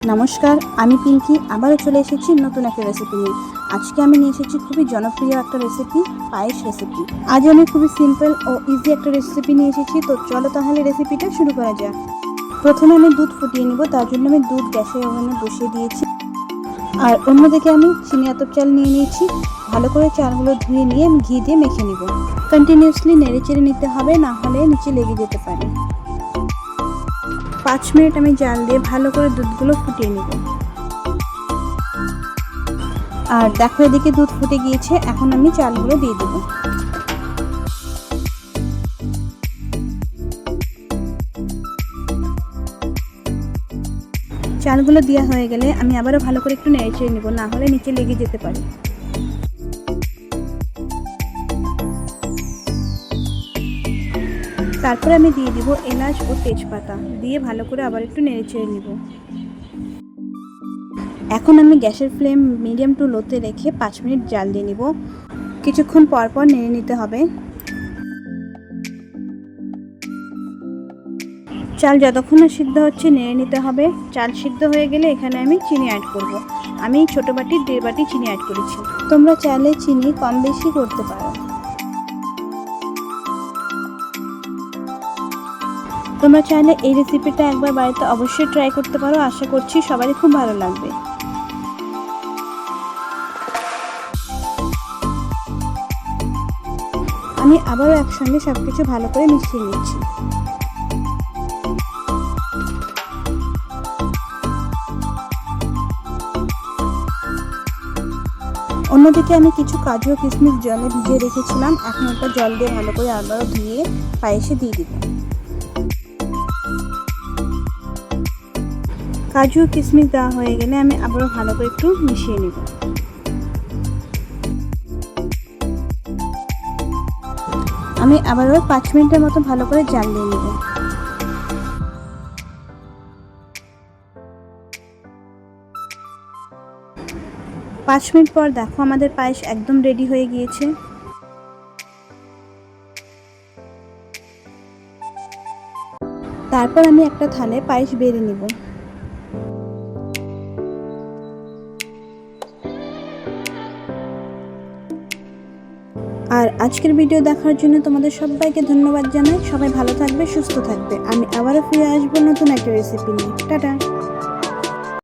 নমস্কার, আমি পিঙ্কি আবারও চলে এসেছি নতুন একটা রেসিপি নিয়ে। আজকে আমি নিয়ে এসেছি খুবই জনপ্রিয় একটা রেসিপি, পায়েস রেসিপি। আজ আমি খুবই সিম্পল ও ইজি একটা রেসিপি নিয়ে এসেছি। তো চলো তাহলে রেসিপিটা শুরু করা যাক। প্রথমে আমি দুধ ফুটিয়ে নিব, তার জন্য আমি দুধ গ্যাসের ওভেনে বসিয়ে দিয়েছি। আর অন্যদিকে আমি চিনি আতপ চাল নিয়ে নিয়েছি। ভালো করে চালগুলো ধুয়ে নিয়ে আমি ঘি দিয়ে মেখে নিব। কন্টিনিউয়াসলি নেড়েচেড়ে নিতে হবে, না হলে নিচে লেগে যেতে পারে। 5 মিনিট আমি জাল দিয়ে ভালো করে দুধগুলো ফুটিয়ে নিব। আর দেখো, এদিকে দুধ ফুটে গিয়েছে। এখন আমি চালগুলো দিয়ে দেবো। চালগুলো দেওয়া হয়ে গেলে আমি আবারও ভালো করে একটু নেড়েচেড়ে নেব, না হলে নিচে লেগে যেতে পারে। তারপর আমি দিয়ে দিব এলাচ ও তেজপাতা, দিয়ে ভালো করে আবার একটু নেড়েচেড়ে নেব। এখন আমি গ্যাসের ফ্লেম মিডিয়াম টু লোতে রেখে 5 মিনিট জাল দিয়ে নিব। কিছুক্ষণ পর পর নেড়ে নিতে হবে। চাল যতক্ষণ না সিদ্ধ হচ্ছে নেড়ে নিতে হবে। চাল সিদ্ধ হয়ে গেলে এখানে আমি চিনি অ্যাড করব। আমি ছোটো বাটির 1.5 বাটি চিনি অ্যাড করেছি। তোমরা চাইলে চিনি কম বেশি করতে পারো। তোমরা চাইলে এই রেসিপিটা একবার বাড়িতে অবশ্যই ট্রাই করতে পারো। আশা করছি সবারই খুব ভালো লাগবে। আমি আবারও একসঙ্গে সব কিছু ভালো করে মিশিয়ে নিচ্ছি। অন্যদিকে আমি কিছু কাজু ও কিশমিশ জলে ভিজিয়ে রেখেছিলাম। এখন ওটা জল দিয়ে ভালো করে আবারও ধুয়ে পায়েসে দিয়ে দিব। কাজু ও কিশমিশ দেওয়া হয়ে গেলে আমি আবারও ভালো করে একটু মিশিয়ে নেব। আমি আবারও 5 মিনিটের মতো ভালো করে জাল দিয়ে নেব। পাঁচ মিনিট পর দেখো, আমাদের পায়েস একদম রেডি হয়ে গিয়েছে। তারপর আমি একটা থালে পায়েস বেড়ে নেব। আর আজকের ভিডিও দেখার জন্য তোমাদের সবাইকে ধন্যবাদ জানাই। সবাই ভালো থাকবে, সুস্থ থাকবে। আমি আবারও ফিরে আসবো নতুন একটা রেসিপি নিয়ে। টাটা।